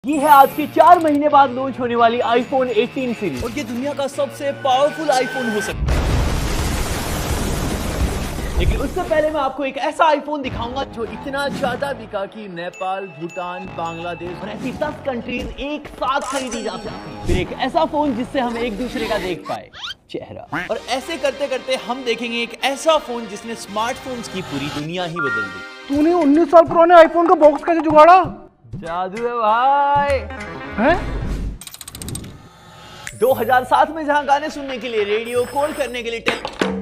ये है आज के 4 महीने बाद लॉन्च होने वाली आईफोन 18 सीरीज और ये दुनिया का सबसे पावरफुल आईफोन हो सकता है। लेकिन उससे पहले मैं आपको एक ऐसा आईफोन दिखाऊंगा जो इतना ज्यादा बिका कि नेपाल, भूटान, बांग्लादेश और ऐसी 10 कंट्रीज एक साथ खरीदी जा सकती है। फिर एक ऐसा फोन जिससे हम एक दूसरे का देख पाए चेहरा। और ऐसे करते करते हम देखेंगे एक ऐसा फोन जिसने स्मार्टफोन्स की पूरी दुनिया ही बदल दी। तूने 19 साल पुराने आईफोन का बॉक्स कैसे जुगाड़ा? जादू है भाई। हैं? 2007 में जहां गाने सुनने के लिए रेडियो, कॉल करने के लिए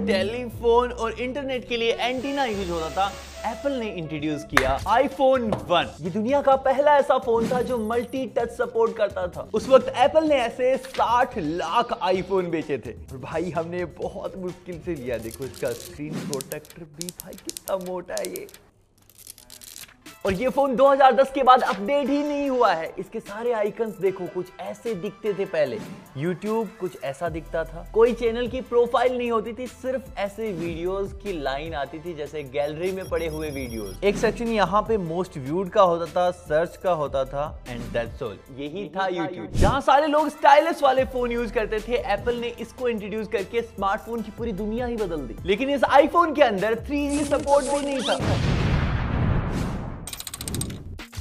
टेलीफोन और इंटरनेट के लिए एंटीना यूज होता था, एप्पल ने इंट्रोड्यूस किया आईफोन 1। ये दुनिया का पहला ऐसा फोन था जो मल्टी टच सपोर्ट करता था। उस वक्त एप्पल ने ऐसे 60 लाख आईफोन बेचे थे और भाई हमने बहुत मुश्किल से लिया। देखो इसका स्क्रीन प्रोटेक्टर भी भाई कितना मोटा है ये। और ये फोन 2010 के बाद अपडेट ही नहीं हुआ है। इसके सारे आइकन्स देखो कुछ ऐसे दिखते थे पहले। YouTube कुछ ऐसा दिखता था, कोई चैनल की प्रोफाइल नहीं होती थी, सिर्फ ऐसे वीडियोस की लाइन आती थी जैसे गैलरी में पड़े हुए वीडियोस। एक सेक्शन यहाँ पे मोस्ट व्यूड का होता था, सर्च का होता था एंड दैट्स ऑल। यही था YouTube। जहाँ सारे लोग स्टाइलिश वाले फोन यूज करते थे, एप्पल ने इसको इंट्रोड्यूस करके स्मार्टफोन की पूरी दुनिया ही बदल दी। लेकिन इस आईफोन के अंदर 3G सपोर्ट भी नहीं था,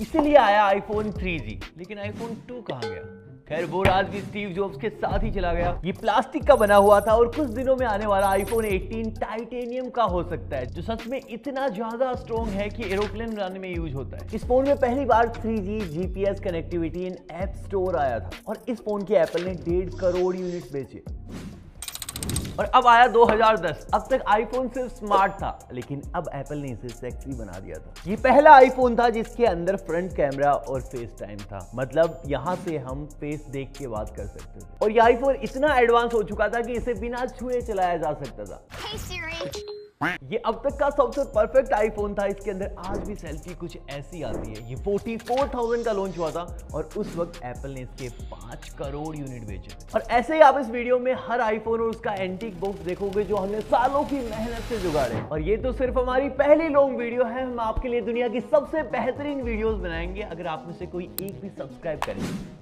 इसीलिए आया आईफोन 3G। लेकिन आईफोन 2 कहां गया? खैर वो राज भी स्टीव जॉब्स के साथ ही चला गया। ये प्लास्टिक का बना हुआ था और कुछ दिनों में आने वाला आईफोन 18 टाइटेनियम का हो सकता है, जो सच में इतना ज्यादा स्ट्रॉन्ग है कि एरोप्लेन बनाने में यूज होता है। इस फोन में पहली बार 3G GPS कनेक्टिविटी इन ऐप स्टोर आया था और इस फोन की एप्पल ने 1.5 करोड़ यूनिट्स बेचे। और अब आया 2010। अब तक आईफोन सिर्फ स्मार्ट था, लेकिन अब एप्पल ने इसे सेक्सी बना दिया था। ये पहला आईफोन था जिसके अंदर फ्रंट कैमरा और फेस टाइम था, मतलब यहाँ से हम फेस देख के बात कर सकते थे। और ये आईफोन इतना एडवांस हो चुका था कि इसे बिना छुए चलाया जा सकता था। Hey Siri. ये अब तक का सबसे परफेक्ट आईफोन था। इसके अंदर आज भी सेल्फी कुछ ऐसी आती है। ये 44,000 का लॉन्च हुआ था और उस वक्त एप्पल ने इसके 5 करोड़ यूनिट बेचे। और ऐसे ही आप इस वीडियो में हर आईफोन और उसका एंटीक बॉक्स देखोगे जो हमने सालों की मेहनत से जुगाड़े। और ये तो सिर्फ हमारी पहली लॉन्ग वीडियो है। हम आपके लिए दुनिया की सबसे बेहतरीन वीडियोस बनाएंगे अगर आप में से कोई एक भी सब्सक्राइब करेंगे।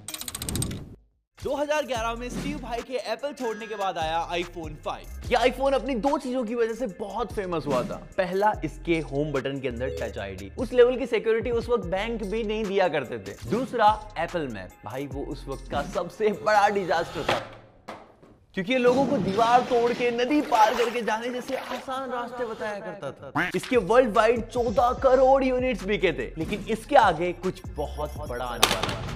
2011 में स्टीव भाई के एप्पल छोड़ने के बाद आया आईफोन 5। यह आईफोन अपनी 2 चीजों की वजह से बहुत फेमस हुआ था। पहला, इसके होम बटन के अंदर टच आईडी। उस लेवल की सिक्योरिटी उस वक्त बैंक भी नहीं दिया करते थे। दूसरा, एप्पल मैप। भाई वो उस वक्त का सबसे बड़ा डिजास्टर था, क्योंकि ये लोगों को दीवार तोड़ के, नदी पार करके जाने जैसे आसान रास्ते बताया करता था। इसके वर्ल्ड वाइड 14 करोड़ यूनिट्स बिके थे। लेकिन इसके आगे कुछ बहुत बड़ा आने वाला है।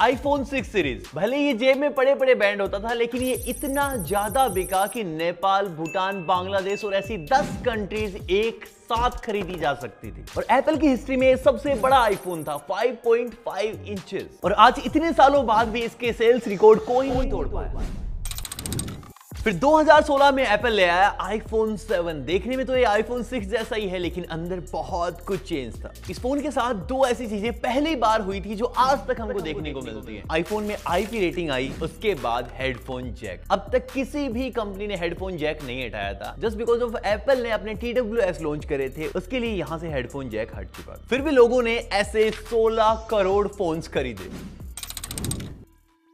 IPhone 6 series. भले ये जेब में पड़े पड़े बैंड होता था, लेकिन ये इतना ज्यादा बिका कि नेपाल, भूटान, बांग्लादेश और ऐसी 10 कंट्रीज एक साथ खरीदी जा सकती थी। और एप्पल की हिस्ट्री में सबसे बड़ा आईफोन था, 5.5 इंचेस। और आज इतने सालों बाद भी इसके सेल्स रिकॉर्ड कोई नहीं तोड़ पाया। फिर 2016 में एप्पल ले आया आईफोन 7। देखने में तो ये आईफोन 6 जैसा ही है, लेकिन अंदर बहुत कुछ चेंज था। इस फोन के साथ 2 ऐसी चीजें पहली बार हुई थी जो आज तक हमको देखने को मिलती है। आईफोन में IP रेटिंग आई, उसके बाद हेडफोन जैक। अब तक किसी भी कंपनी ने हेडफोन जैक नहीं हटाया था। जस्ट बिकॉज ऑफ एप्पल ने अपने TWS लॉन्च करे थे, उसके लिए यहां से हेडफोन जैक हट चुका। फिर भी लोगों ने ऐसे 16 करोड़ फोन्स खरीदे।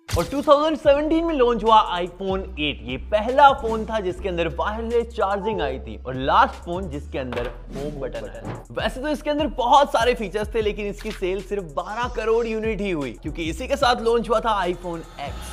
और 2017 में लॉन्च हुआ आईफोन 8। ये पहला फोन था जिसके अंदर वायरलेस चार्जिंग आई थी और लास्ट फोन जिसके अंदर होम बटन आया। वैसे तो इसके अंदर बहुत सारे फीचर्स थे, लेकिन इसकी सेल सिर्फ 12 करोड़ यूनिट ही हुई, क्योंकि इसी के साथ लॉन्च हुआ था आईफोन X।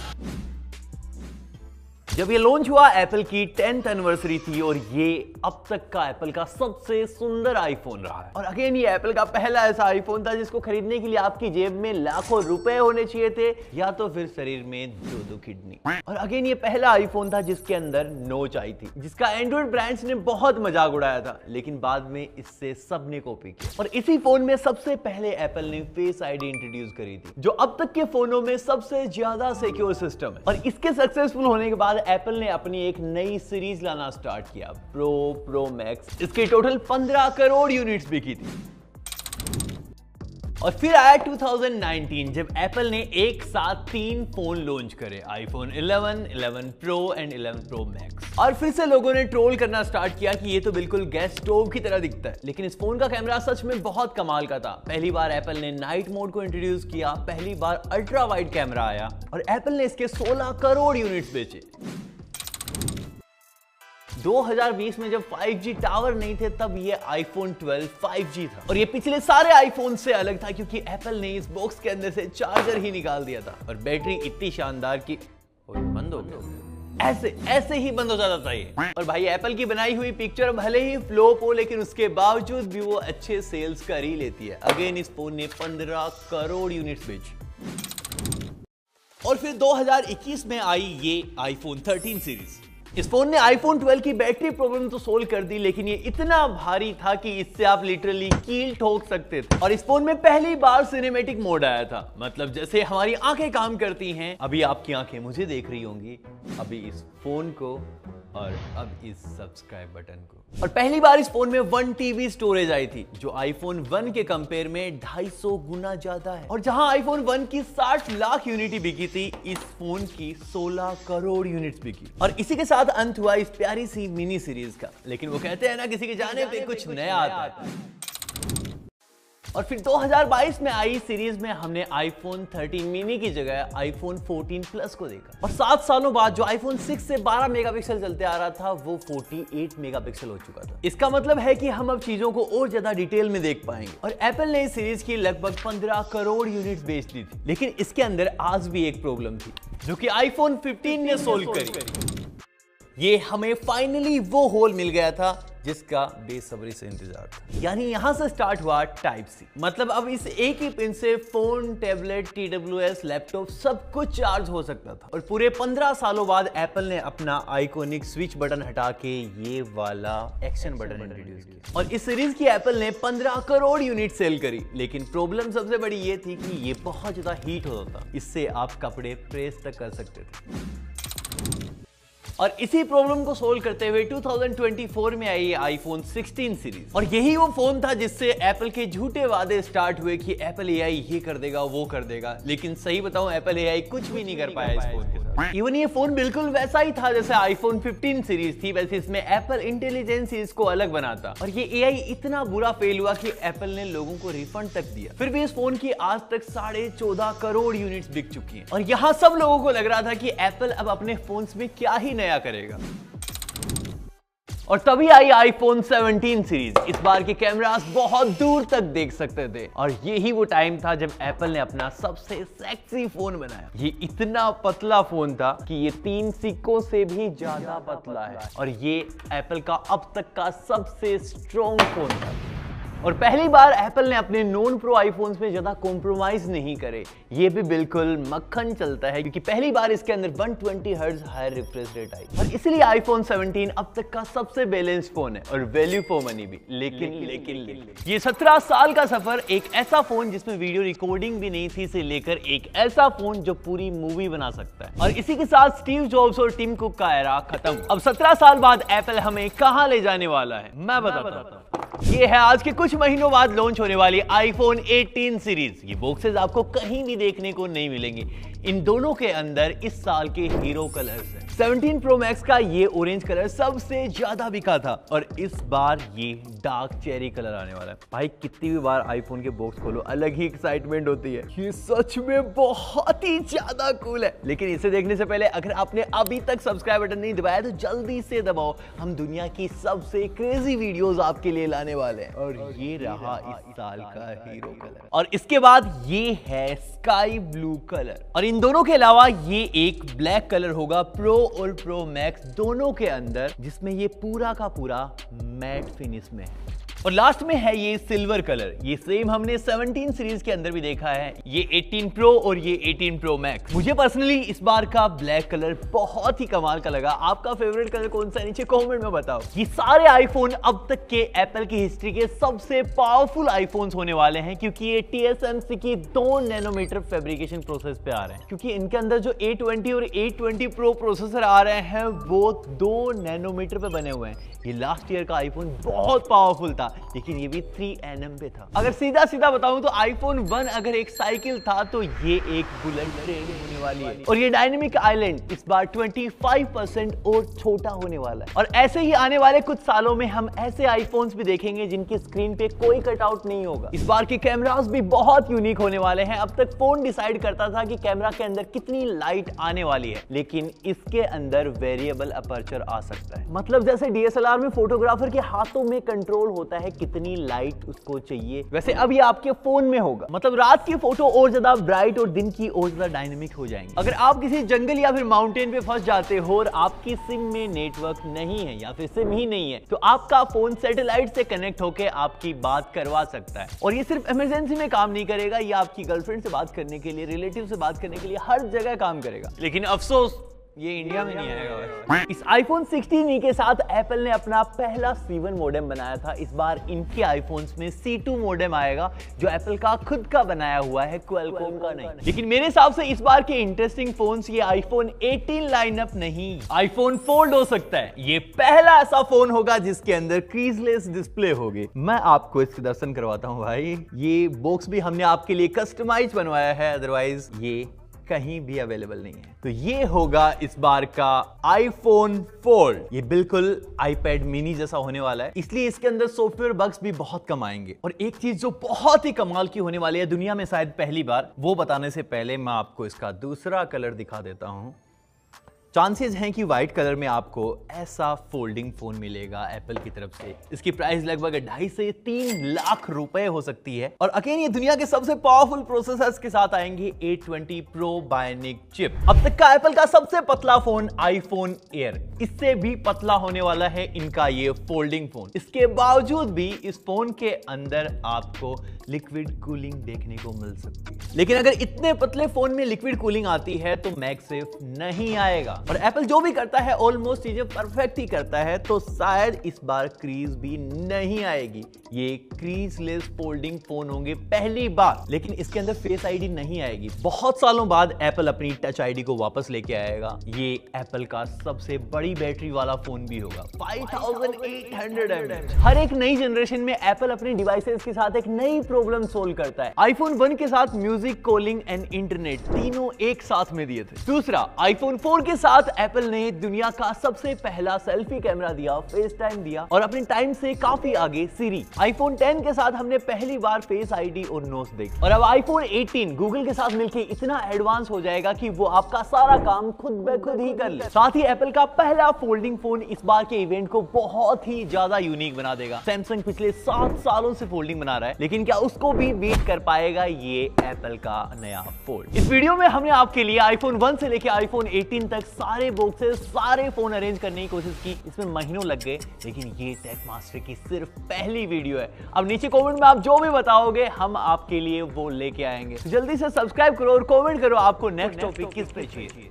जब ये लॉन्च हुआ, एप्पल की 10th एनिवर्सरी थी और ये अब तक का एप्पल का सबसे सुंदर आईफोन रहा है। और अगेन ये एप्पल का पहला ऐसा आईफोन था जिसको खरीदने के लिए आपकी जेब में लाखों रुपए होने चाहिए थे, या तो फिर शरीर में 2-2 किडनी। और अगेन ये पहला आईफोन था जिसके अंदर नोच आई थी, जिसका एंड्रॉइड ब्रांड्स ने बहुत मजाक उड़ाया था, लेकिन बाद में इससे सबने कॉपी किया। और इसी फोन में सबसे पहले एप्पल ने फेस आईडी इंट्रोड्यूस करी थी, जो अब तक के फोनों में सबसे ज्यादा सिक्योर सिस्टम है। और इसके सक्सेसफुल होने के बाद एप्पल ने अपनी एक नई सीरीज लाना स्टार्ट किया, प्रो मैक्स। इसके टोटल 15 करोड़ यूनिट्स बिकी थी। और फिर आया 2019 जब एप्पल ने एक साथ 3 फोन लॉन्च करे, iPhone 11, 11 pro and 11 pro max. और फिर से लोगों ने ट्रोल करना स्टार्ट किया कि ये तो बिल्कुल गैस स्टोव की तरह दिखता है। लेकिन इस फोन का कैमरा सच में बहुत कमाल का था। पहली बार एप्पल ने नाइट मोड को इंट्रोड्यूस किया, पहली बार अल्ट्रा वाइड कैमरा आया और एप्पल ने इसके 16 करोड़ यूनिट्स बेचे। 2020 में जब 5G टावर नहीं थे तब ये आईफोन 12 5G था और ये पिछले सारे आईफोन से अलग था क्योंकि एप्पल ने इस बॉक्स के अंदर से चार्जर ही निकाल दिया था और बैटरी इतनी शानदार कि बंद हो गया, ऐसे ही बंद हो जाता था ये। और भाई एप्पल की बनाई हुई पिक्चर भले ही फ्लॉप हो लेकिन उसके बावजूद भी वो अच्छे सेल्स कर ही लेती है। अगेन इस फोन ने 15 करोड़ यूनिट्स बेची। और फिर 2021 में आई ये आईफोन 13 सीरीज। इस फोन ने आईफोन 12 की बैटरी प्रॉब्लम तो सोल्व कर दी लेकिन ये इतना भारी था कि इससे आप लिटरली कील ठोक सकते थे। और इस फोन में पहली बार सिनेमैटिक मोड आया था, मतलब जैसे हमारी आंखें काम करती हैं, अभी आपकी आंखें मुझे देख रही होंगी, अभी इस फोन को और अब इस सब्सक्राइब बटन को। और पहली बार इस फोन में 1 TB स्टोरेज आई थी जो आईफोन 1 के कंपेयर में 250 गुना ज्यादा है। और जहां आईफोन 1 की 60 लाख यूनिट बिकी थी, इस फोन की 16 करोड़ यूनिट्स बिकी। और इसी के साथ अंत हुआ इस प्यारी सी मिनी सीरीज का। लेकिन वो कहते हैं ना, किसी के जाने पे कुछ नया आता है। और फिर 2022 में आई सीरीज में हमने आईफोन 13 मिनी की जगह आईफोन 14 प्लस को देखा। और 7 सालों बाद जो आईफोन 6 से 12 मेगापिक्सल चलते आ रहा था वो 48 मेगापिक्सल हो चुका था। इसका मतलब है कि हम अब चीजों को और ज्यादा डिटेल में देख पाएंगे। और एप्पल ने इस सीरीज की लगभग 15 करोड़ यूनिट बेच दी थी। लेकिन इसके अंदर आज भी एक प्रॉब्लम थी जो कि आईफोन 15 ने सोल्व करी। ये हमें फाइनली वो होल मिल गया था जिसका बेसब्री से इंतजार था। यानी यहां से स्टार्ट हुआ टाइप सी। मतलब अब इस एक ही पिन से फोन, टैबलेट, TWS, लैपटॉप सब कुछ चार्ज हो सकता था। और पूरे 15 सालों बाद एप्पल ने अपना आइकॉनिक स्विच बटन हटा के ये वाला एक्शन बटन इंट्रोड्यूस किया। और इस सीरीज की एप्पल ने 15 करोड़ यूनिट सेल करी। लेकिन प्रॉब्लम सबसे बड़ी ये थी कि ये बहुत ज्यादा हीट होता था, इससे आप कपड़े प्रेस तक कर सकते थे। और इसी प्रॉब्लम को सोल्व करते हुए 2024 में आई आईफोन 16 सीरीज। और यही वो फोन था जिससे एप्पल के झूठे वादे स्टार्ट हुए कि एप्पल AI ये कर देगा, वो कर देगा। लेकिन सही बताऊं, एप्पल AI कुछ भी नहीं कर पाया इस फोन के साथ। इवन ये फोन बिल्कुल वैसा ही था जैसे आईफोन 15 सीरीज थी, वैसे इसमें एप्पल इंटेलिजेंस इसको अलग बनाता। और ये AI इतना बुरा फेल हुआ कि एप्पल ने लोगों को रिफंड तक दिया। फिर भी इस फोन की आज तक 14.5 करोड़ यूनिट्स बिक चुकी हैं। और यहाँ सब लोगों को लग रहा था कि एप्पल अब अपने फोन्स में क्या ही नया करेगा। और तभी आई आईफोन 17 सीरीज। इस बार के कैमरास बहुत दूर तक देख सकते थे और यही वो टाइम था जब एप्पल ने अपना सबसे सेक्सी फोन बनाया। ये इतना पतला फोन था कि ये 3 सिक्कों से भी ज्यादा पतला है और ये एप्पल का अब तक का सबसे स्ट्रॉन्ग फोन था। और पहली बार एप्पल ने अपने नॉन प्रो आईफोन्स में ज्यादा कॉम्प्रोमाइज नहीं करे। ये भी बिल्कुल मक्खन चलता है क्योंकि पहली बार इसके अंदर 120 hertz high refresh rate I और इसलिए आईफोन 17 अब तक का सबसे बैलेंस्ड फोन है और वैल्यू फॉर मनी भी। लेकिन ये 17 साल का सफर, एक ऐसा फोन जिसमें वीडियो रिकॉर्डिंग भी नहीं थी से लेकर एक ऐसा फोन जो पूरी मूवी बना सकता है। और इसी के साथ स्टीव जॉब्स और टिम कुक का एरा खत्म। अब 17 साल बाद एप्पल हमें कहां ले जाने वाला है मैं बताता हूं। ये है आज के कुछ महीनों बाद लॉन्च होने वाली आईफोन 18 सीरीज। ये बॉक्सेस आपको कहीं भी देखने को नहीं मिलेंगे। इन दोनों के अंदर इस साल के हीरो कलर्स हैं। 17 प्रो मैक्स का ये ऑरेंज कलर सबसे ज्यादा बिका था और इस बार ये डार्क चेरी कलर आने वाला है। भाई कितनी भी बार आईफोन के बॉक्स खोलो अलग ही एक्साइटमेंट होती है। ये सच में बहुत ही ज्यादा कूल है। लेकिन इसे देखने से पहले अगर आपने अभी तक सब्सक्राइब बटन नहीं दबाया तो जल्दी से दबाओ। हम दुनिया की सबसे क्रेजी वीडियोस आपके लिए लाने वाले हैं। और ये रहा इस साल का हीरो कलर। और इसके बाद ये है स्काई ब्लू कलर। और इन दोनों के अलावा ये एक ब्लैक कलर होगा प्रो और प्रो मैक्स दोनों के अंदर, जिसमें ये पूरा का पूरा मैट फिनिश में है। और लास्ट में है ये सिल्वर कलर। ये सेम हमने 17 सीरीज के अंदर भी देखा है, ये 18 प्रो और ये 18 प्रो मैक्स। मुझे पर्सनली इस बार का ब्लैक कलर बहुत ही कमाल का लगा। आपका फेवरेट कलर कौन सा है नीचे कमेंट में बताओ। ये सारे आईफोन अब तक के एप्पल की हिस्ट्री के सबसे पावरफुल आईफोन्स होने वाले हैं क्योंकि ये TSMC की 2 नैनोमीटर फैब्रिकेशन प्रोसेस पे आ रहे हैं। क्योंकि इनके अंदर जो A20 और A20 प्रो प्रोसेसर आ रहे हैं वो 2 नैनोमीटर पे बने हुए हैं। ये लास्ट ईयर का आईफोन बहुत पावरफुल था लेकिन ये भी 3nm पे था। अगर सीधा सीधा बताऊं तो iPhone 1 अगर एक साइकिल था तो ये एक बुलेट ट्रेन होने वाली है। और ये डायनेमिक आइलैंड इस बार 25% और छोटा होने वाला है। और ऐसे ही आने वाले कुछ सालों में हम ऐसे आईफोन्स भी देखेंगे जिनकी स्क्रीन पे कोई कटआउट नहीं होगा। इस बार के कैमरास भी बहुत यूनिक होने वाले हैं। अब तक फोन डिसाइड करता था कि कैमरा के अंदर कितनी लाइट आने वाली है, लेकिन इसके अंदर वेरिएबल अपर्चर आ सकता है। मतलब जैसे DSLR में फोटोग्राफर के हाथों में कंट्रोल होता है कितनी लाइट उसको चाहिए, वैसे अब ये आपके फोन में होगा। मतलब रात की फोटो और ज्यादा ब्राइट और दिन की और ज्यादा डायनेमिक हो जाएंगे। अगर आप किसी जंगल या फिर माउंटेन पे फंस जाते हो और आपकी सिम में नेटवर्क नहीं है या फिर सिम ही नहीं है, तो आपका फोन सैटेलाइट से कनेक्ट होकर आपकी बात करवा सकता है। और ये सिर्फ इमरजेंसी में काम नहीं करेगा, ये आपकी गर्लफ्रेंड से बात करने के लिए, रिलेटिव से बात करने के लिए हर जगह काम करेगा। लेकिन अफसोस ये इंडिया में नहीं आएगा। इस iPhone 16e के साथ एप्पल ने अपना पहला C1 मॉडेम बनाया था। इस बार इनके आईफोन्स में C2 मॉडेम आएगा जो एप्पल का खुद का बनाया हुआ है, क्वालकॉम का नहीं। लेकिन मेरे हिसाब से इस बार के इंटरेस्टिंग फोन्स ये iPhone 18 लाइनअप नहीं, iPhone फोल्ड हो सकता है। ये पहला ऐसा फोन होगा जिसके अंदर क्रीजलेस डिस्प्ले होगी। मैं आपको इसके दर्शन करवाता हूँ भाई। ये बॉक्स भी हमने आपके लिए कस्टमाइज बनवाया है, अदरवाइज ये कहीं भी अवेलेबल नहीं है। तो ये होगा इस बार का iPhone फोल्ड। ये बिल्कुल iPad मिनी जैसा होने वाला है, इसलिए इसके अंदर सॉफ्टवेयर बग्स भी बहुत कम आएंगे। और एक चीज जो बहुत ही कमाल की होने वाली है, दुनिया में शायद पहली बार, वो बताने से पहले मैं आपको इसका दूसरा कलर दिखा देता हूं। चांसेस हैं कि व्हाइट कलर में आपको ऐसा फोल्डिंग फोन मिलेगा एप्पल की तरफ से। इसकी प्राइस लगभग 2.5 से 3 लाख रुपए हो सकती है। और अगेन ये दुनिया के सबसे पावरफुल प्रोसेसर्स के साथ आएंगे, A20 Pro बायोनिक चिप। अब तक का एप्पल का सबसे पतला फोन iPhone Air, इससे भी पतला होने वाला है इनका ये फोल्डिंग फोन। इसके बावजूद भी इस फोन के अंदर आपको लिक्विड कूलिंग देखने को मिल सकती है। लेकिन अगर इतने पतले फोन में लिक्विड कूलिंग आती है तो मैगसेफ नहीं आएगा। और एप्पल जो भी करता है ऑलमोस्ट चीजें परफेक्ट ही करता है, तो शायद इस बार क्रीज भी नहीं आएगी। ये क्रीजलेस फोल्डिंग फोन होंगे पहली बार, लेकिन इसके अंदर फेस आईडी नहीं आएगी। बहुत सालों बाद एप्पल अपनी टच आईडी को वापस लेके आएगा। ये एप्पल का सबसे बड़ी बैटरी वाला फोन भी होगा, 5800 mAh। हर एक नई जनरेशन में एप्पल अपने डिवाइसेस के साथ एक नई प्रॉब्लम सोल्व करता है। iPhone 1 के साथ म्यूजिक, कॉलिंग एंड इंटरनेट तीनों एक साथ में दिए थे। दूसरा, iPhone 4 के साथ एप्पल ने दुनिया का सबसे पहला सेल्फी कैमरा दिया, फेस टाइम दिया और अपने टाइम से काफी आगे सिरी। iPhone 10 के साथ हमने पहली बार फेस आईडी और नोस देखी। और अब iPhone 18 गूगल के साथ मिलकर इतना एडवांस हो जाएगा कि वो आपका सारा काम खुद ब खुद ही कर ले। साथ ही एप्पल का पहला फोल्डिंग फोन इस बार के इवेंट को बहुत ही ज्यादा यूनिक बना देगा। सैमसंग पिछले 7 सालों से फोल्डिंग बना रहा है, लेकिन क्या उसको भी बीट कर पाएगा ये एप्पल का नया फोल्ड? इस वीडियो में हमने आपके लिए iPhone 1 से लेकर iPhone 18 तक सारे बॉक्सेस, सारे फोन अरेंज करने की कोशिश की। इसमें महीनों लग गए, लेकिन ये टेक मास्टर की सिर्फ पहली वीडियो है। अब नीचे कमेंट में आप जो भी बताओगे हम आपके लिए वो लेके आएंगे। तो जल्दी से सब्सक्राइब करो और कमेंट करो आपको नेक्स्ट टॉपिक किस पे चाहिए।